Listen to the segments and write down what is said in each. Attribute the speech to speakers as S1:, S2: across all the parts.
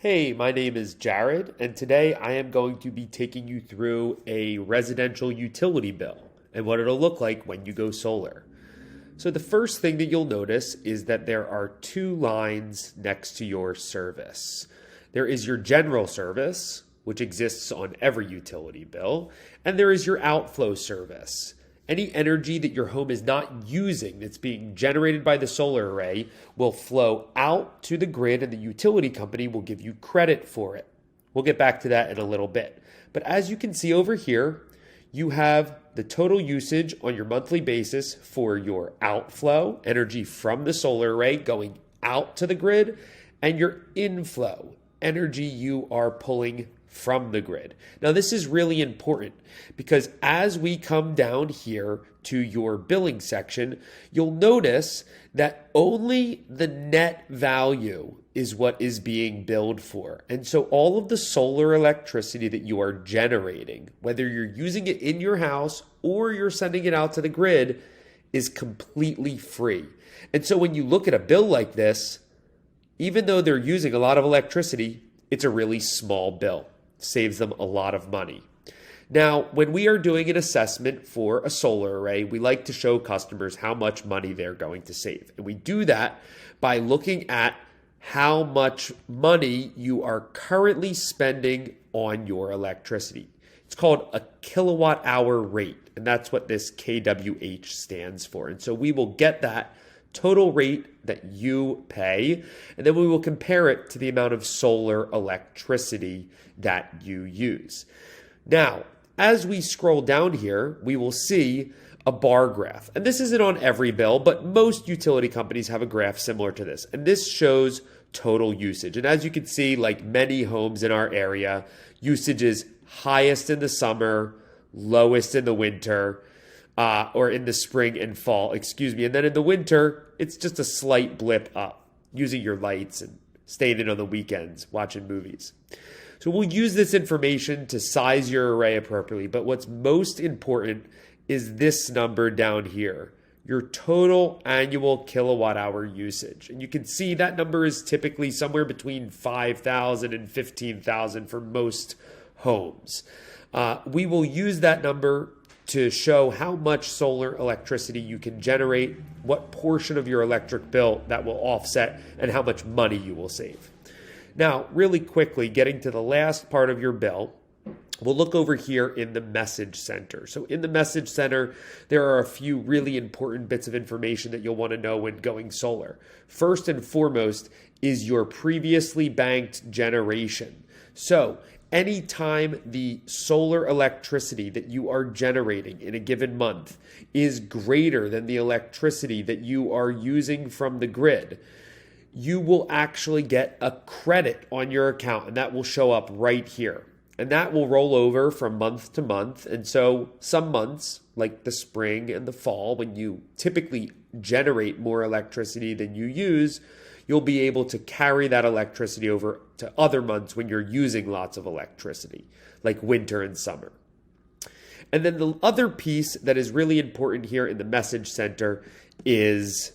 S1: Hey, my name is Jared, and today I am going to be taking you through a residential utility bill and what it'll look like when you go solar. So, the first thing that you'll notice is that there are two lines next to your service. There is your general service, which exists on every utility bill, and there is your outflow service. Any energy that your home is not using that's being generated by the solar array will flow out to the grid and the utility company will give you credit for it. We'll get back to that in a little bit. But as you can see over here, you have the total usage on your monthly basis for your outflow, energy from the solar array going out to the grid, and your inflow, energy you are pulling from the grid. Now, this is really important because as we come down here to your billing section, you'll notice that only the net value is what is being billed for. And so all of the solar electricity that you are generating, whether you're using it in your house or you're sending it out to the grid, is completely free. And so when you look at a bill like this, even though they're using a lot of electricity, it's a really small bill. Saves them a lot of money. Now, when we are doing an assessment for a solar array, we like to show customers how much money they're going to save. And we do that by looking at how much money you are currently spending on your electricity. It's called a kilowatt hour rate, and that's what this kWh stands for. And so we will get that total rate that you pay, and then we will compare it to the amount of solar electricity that you use. Now, as we scroll down here, we will see a bar graph. And this isn't on every bill, but most utility companies have a graph similar to this. And this shows total usage. And as you can see, like many homes in our area, usage is highest in the summer, lowest in the winter, or in the spring and fall, And then in the winter, it's just a slight blip up, using your lights and staying in on the weekends, watching movies. So we'll use this information to size your array appropriately. But what's most important is this number down here, your total annual kilowatt hour usage. And you can see that number is typically somewhere between 5,000 and 15,000 for most homes. We will use that number to show how much solar electricity you can generate, what portion of your electric bill that will offset, and how much money you will save. Now, really quickly, getting to the last part of your bill, we'll look over here in the message center. So in the message center, there are a few really important bits of information that you'll want to know when going solar. First and foremost is your previously banked generation. So anytime the solar electricity that you are generating in a given month is greater than the electricity that you are using from the grid, you will actually get a credit on your account, and that will show up right here. And that will roll over from month to month. And so some months, like the spring and the fall, when you typically generate more electricity than you use, you'll be able to carry that electricity over to other months when you're using lots of electricity, like winter and summer. And then the other piece that is really important here in the message center is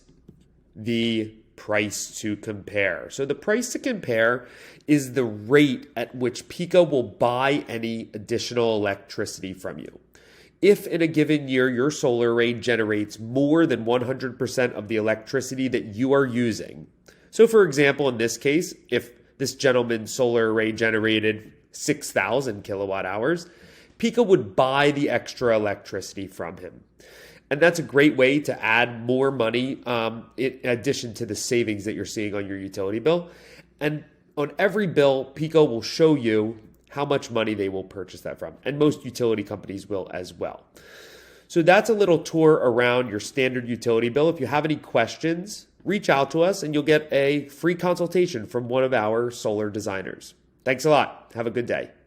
S1: the price to compare. So the price to compare is the rate at which PECO will buy any additional electricity from you. If in a given year your solar array generates more than 100% of the electricity that you are using, so for example, in this case, if this gentleman's solar array generated 6,000 kilowatt hours, PECO would buy the extra electricity from him. And that's a great way to add more money in addition to the savings that you're seeing on your utility bill. And on every bill, PECO will show you how much money they will purchase that from. And most utility companies will as well. So that's a little tour around your standard utility bill. If you have any questions, reach out to us and you'll get a free consultation from one of our solar designers. Thanks a lot. Have a good day.